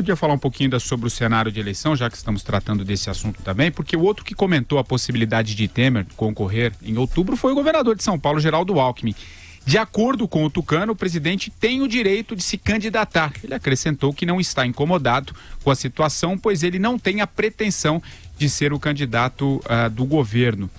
podia falar um pouquinho sobre o cenário de eleição, já que estamos tratando desse assunto também, porque o outro que comentou a possibilidade de Temer concorrer em outubro foi o governador de São Paulo, Geraldo Alckmin. De acordo com o Tucano, o presidente tem o direito de se candidatar. Ele acrescentou que não está incomodado com a situação, pois ele não tem a pretensão de ser o candidato do governo.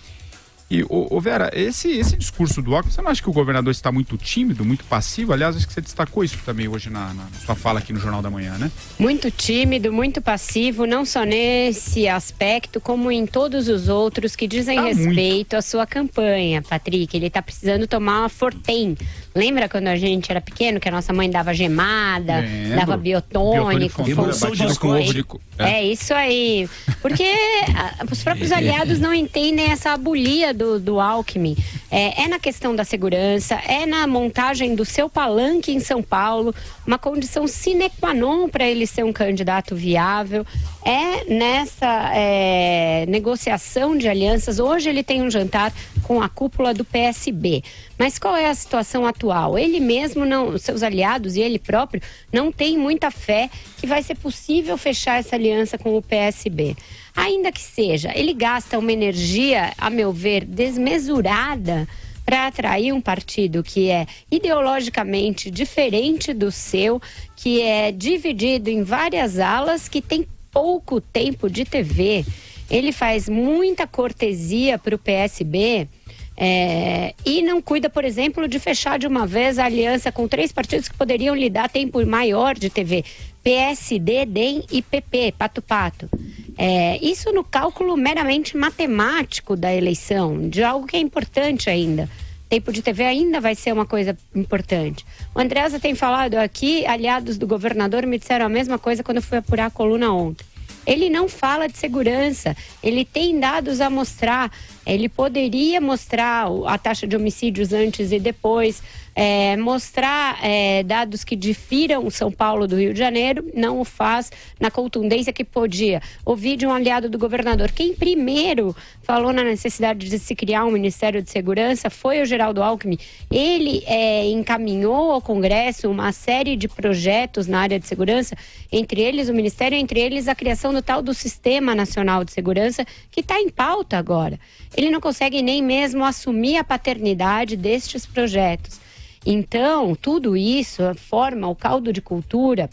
E, Vera, esse discurso do Alckmin, você não acha que o governador está muito tímido, muito passivo? Aliás, acho que você destacou isso também hoje na sua fala aqui no Jornal da Manhã, né? Muito tímido, muito passivo, não só nesse aspecto, como em todos os outros que dizem respeito à sua campanha, Patrick. Ele está precisando tomar uma Fortem. Lembra quando a gente era pequeno, que a nossa mãe dava gemada, dava biotônico, é isso aí. Porque os próprios aliados não entendem essa abulia do Alckmin. É na questão da segurança, é na montagem do seu palanque em São Paulo, uma condição sine qua non para ele ser um candidato viável. É nessa negociação de alianças. Hoje ele tem um jantar com a cúpula do PSB. Mas qual é a situação atual? Ele mesmo, seus aliados e ele próprio, não tem muita fé que vai ser possível fechar essa aliança com o PSB. Ainda que seja, ele gasta uma energia, a meu ver, desmesurada para atrair um partido que é ideologicamente diferente do seu, que é dividido em várias alas, que tem pouco tempo de TV. Ele faz muita cortesia para o PSB e não cuida, por exemplo, de fechar de uma vez a aliança com 3 partidos que poderiam lhe dar tempo maior de TV. PSD, DEM e PP, pato-pato. Isso no cálculo meramente matemático da eleição, de algo que é importante ainda. Tempo de TV ainda vai ser uma coisa importante. O Andreasa tem falado aqui, aliados do governador me disseram a mesma coisa quando eu fui apurar a coluna ontem. Ele não fala de segurança, ele tem dados a mostrar, ele poderia mostrar a taxa de homicídios antes e depois, mostrar dados que difiram São Paulo do Rio de Janeiro, não o faz na contundência que podia. Ouvi de um aliado do governador, quem primeiro falou na necessidade de se criar um Ministério de Segurança foi o Geraldo Alckmin. Ele encaminhou ao Congresso uma série de projetos na área de segurança, entre eles o Ministério, entre eles a criação do tal do Sistema Nacional de Segurança, que está em pauta agora. Ele não consegue nem mesmo assumir a paternidade destes projetos. Então, tudo isso forma o caldo de cultura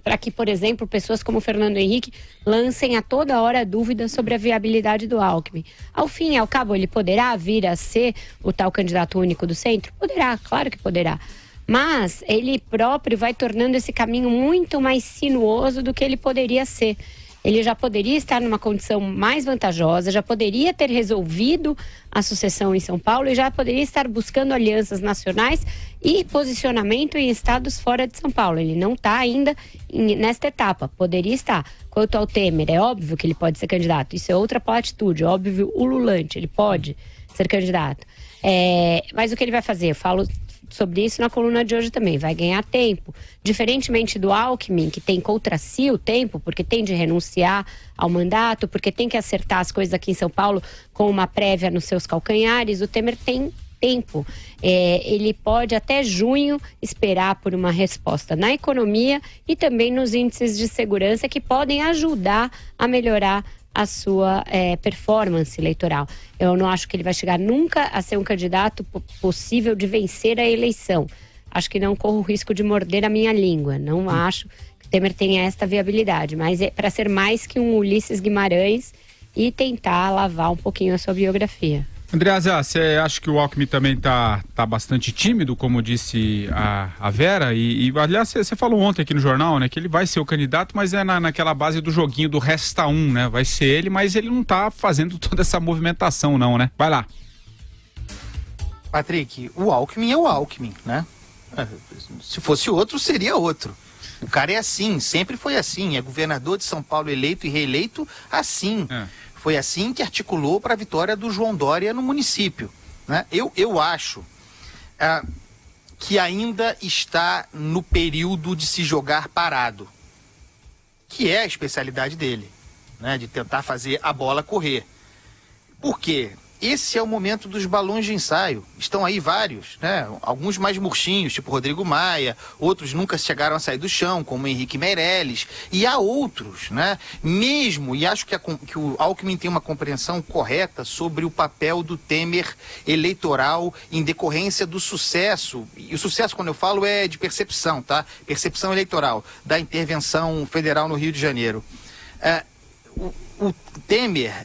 para que, por exemplo, pessoas como Fernando Henrique lancem a toda hora dúvidas sobre a viabilidade do Alckmin. Ao fim e ao cabo, ele poderá vir a ser o tal candidato único do centro? Poderá, claro que poderá. Mas ele próprio vai tornando esse caminho muito mais sinuoso do que ele poderia ser. Ele já poderia estar numa condição mais vantajosa, já poderia ter resolvido a sucessão em São Paulo e já poderia estar buscando alianças nacionais e posicionamento em estados fora de São Paulo. Ele não está ainda nesta etapa, poderia estar. Quanto ao Temer, é óbvio que ele pode ser candidato, isso é outra atitude, óbvio, ululante, ele pode ser candidato. Mas o que ele vai fazer? Eu falo sobre isso na coluna de hoje também, vai ganhar tempo. Diferentemente do Alckmin, que tem contra si o tempo, porque tem de renunciar ao mandato, porque tem que acertar as coisas aqui em São Paulo com uma prévia nos seus calcanhares, o Temer tem tempo. Ele pode até junho esperar por uma resposta na economia e também nos índices de segurança que podem ajudar a melhorar a sua performance eleitoral. Eu não acho que ele vai chegar nunca a ser um candidato possível de vencer a eleição. Acho que não corro o risco de morder a minha língua. Não acho que o Temer tenha esta viabilidade, mas é para ser mais que um Ulisses Guimarães e tentar lavar um pouquinho a sua biografia. Andreasa, você acha que o Alckmin também tá bastante tímido, como disse a Vera? E aliás, você falou ontem aqui no jornal, né, que ele vai ser o candidato, mas é naquela base do joguinho do resta um, né? Vai ser ele, mas ele não tá fazendo toda essa movimentação, não, né? Vai lá. Patrick, o Alckmin é o Alckmin, né? Se fosse outro, seria outro. O cara é assim, sempre foi assim. É governador de São Paulo eleito e reeleito assim. Foi assim que articulou para a vitória do João Dória no município, né? Eu acho que ainda está no período de se jogar parado, que é a especialidade dele, né? De tentar fazer a bola correr. Por quê? esse é o momento dos balões de ensaio. Estão aí vários, né? Alguns mais murchinhos, tipo Rodrigo Maia, outros nunca chegaram a sair do chão, como Henrique Meirelles, e há outros, né? Mesmo, e acho que o Alckmin tem uma compreensão correta sobre o papel do Temer eleitoral em decorrência do sucesso, e o sucesso, quando eu falo, é de percepção, tá? Percepção eleitoral da intervenção federal no Rio de Janeiro. O Temer,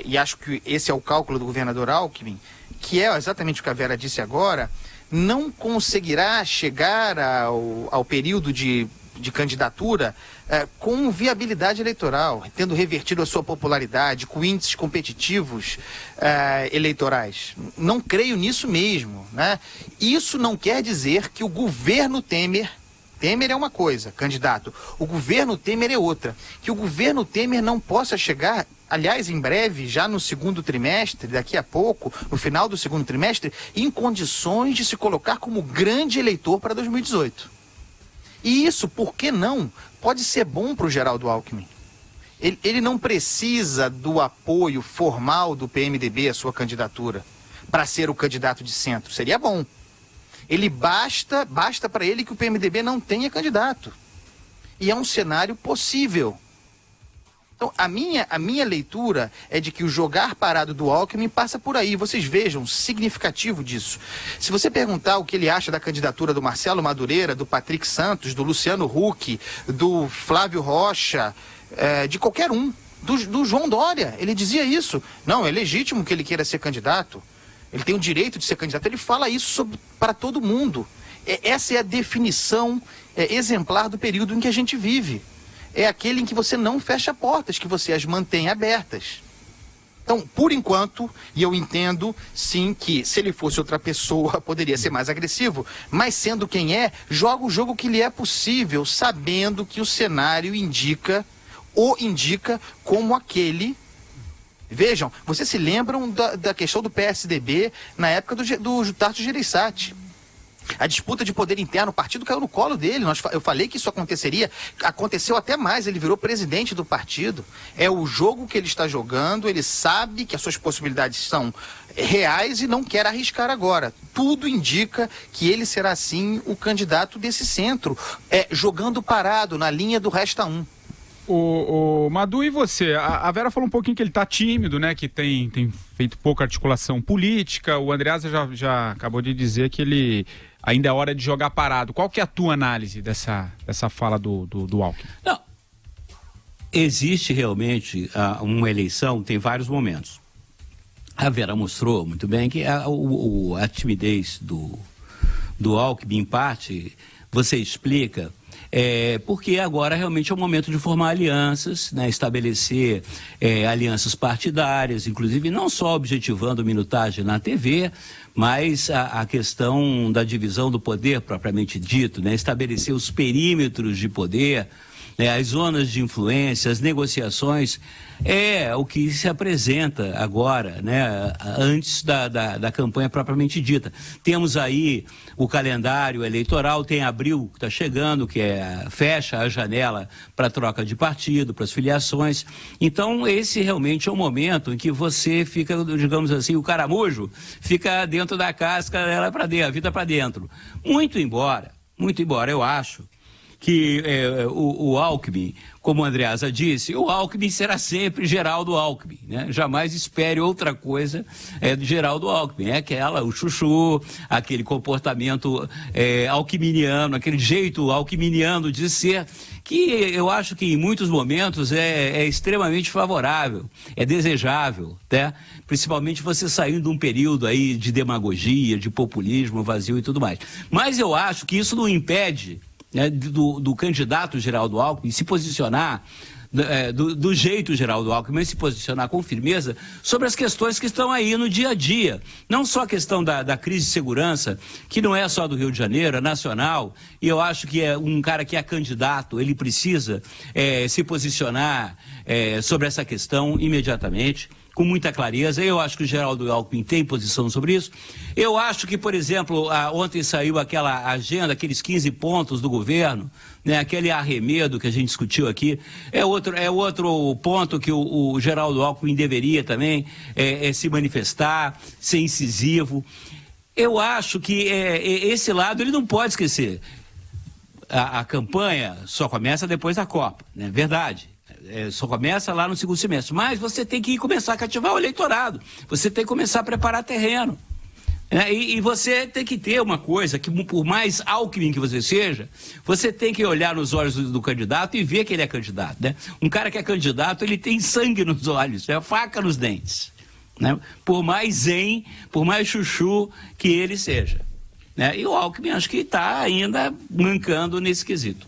e acho que esse é o cálculo do governador Alckmin, que é exatamente o que a Vera disse agora, não conseguirá chegar ao período de candidatura com viabilidade eleitoral, tendo revertido a sua popularidade, com índices competitivos eleitorais. Não creio nisso mesmo, né? Isso não quer dizer que o governo Temer é uma coisa, candidato. O governo Temer é outra. Que o governo Temer não possa chegar, aliás, em breve, já no segundo trimestre, daqui a pouco, no final do segundo trimestre, em condições de se colocar como grande eleitor para 2018. E isso, por que não, pode ser bom para o Geraldo Alckmin. Ele não precisa do apoio formal do PMDB à sua candidatura para ser o candidato de centro. Seria bom. Ele basta para ele que o PMDB não tenha candidato. E é um cenário possível. Então, a minha leitura é de que o jogar parado do Alckmin passa por aí. Vocês vejam, significativo disso. Se você perguntar o que ele acha da candidatura do Marcelo Madureira, do Patrick Santos, do Luciano Huck, do Flávio Rocha, de qualquer um, do João Dória, ele dizia isso. Não, é legítimo que ele queira ser candidato. Ele tem o direito de ser candidato. Ele fala isso para todo mundo. Essa é a definição exemplar do período em que a gente vive. É aquele em que você não fecha portas, que você as mantém abertas. Então, por enquanto, e eu entendo, sim, que se ele fosse outra pessoa, poderia ser mais agressivo, mas sendo quem é, joga o jogo que lhe é possível, sabendo que o cenário indica como aquele... Vejam, vocês se lembram da questão do PSDB na época do Tarso Gereissati. A disputa de poder interno, o partido caiu no colo dele. Eu falei que isso aconteceria, aconteceu até mais, ele virou presidente do partido. É o jogo que ele está jogando, ele sabe que as suas possibilidades são reais e não quer arriscar agora. Tudo indica que ele será, sim, o candidato desse centro, jogando parado na linha do resta um. O Madu, e você? A Vera falou um pouquinho que ele está tímido, né? Que tem feito pouca articulação política. O Andreasa já acabou de dizer que ele ainda é hora de jogar parado. Qual que é a tua análise dessa fala do Alckmin? Não. Existe realmente uma eleição, tem vários momentos. A Vera mostrou muito bem que a timidez do Alckmin, em parte, você explica... porque agora realmente é o momento de formar alianças, né, estabelecer alianças partidárias, inclusive não só objetivando minutagem na TV, mas a questão da divisão do poder propriamente dito, né, estabelecer os perímetros de poder, as zonas de influência, as negociações, é o que se apresenta agora, né, antes da campanha propriamente dita. Temos aí o calendário eleitoral, tem abril que está chegando, que fecha a janela para troca de partido, para as filiações. Então, esse realmente é o momento em que você fica, digamos assim, o caramujo fica dentro da casca, ela para dentro, a vida para dentro. Muito embora, eu acho que o Alckmin, como a Andreasa disse, o Alckmin será sempre Geraldo Alckmin, né? Jamais espere outra coisa do Geraldo Alckmin. O chuchu, aquele comportamento alckminiano, aquele jeito alckminiano de ser, que eu acho que em muitos momentos é extremamente favorável, é desejável, né? Principalmente você saindo de um período aí de demagogia, de populismo vazio e tudo mais. Mas eu acho que isso não impede do candidato Geraldo Alckmin se posicionar do jeito Geraldo Alckmin, se posicionar com firmeza sobre as questões que estão aí no dia a dia. Não só a questão da crise de segurança, que não é só do Rio de Janeiro, é nacional, e eu acho que um cara que é candidato, ele precisa se posicionar sobre essa questão imediatamente, com muita clareza. Eu acho que o Geraldo Alckmin tem posição sobre isso. Eu acho que, por exemplo, ontem saiu aquela agenda, aqueles 15 pontos do governo, né, aquele arremedo que a gente discutiu aqui, é outro ponto que o Geraldo Alckmin deveria também se manifestar, ser incisivo. Eu acho que esse lado ele não pode esquecer. A campanha só começa depois da Copa, né? Verdade. Só começa lá no segundo semestre. Mas você tem que começar a cativar o eleitorado. Você tem que começar a preparar terreno. E você tem que ter uma coisa, que por mais Alckmin que você seja, você tem que olhar nos olhos do candidato e ver que ele é candidato, né? Um cara que é candidato, ele tem sangue nos olhos, faca nos dentes, né? Por mais zen, por mais chuchu que ele seja, né? E o Alckmin acho que está ainda mancando nesse quesito.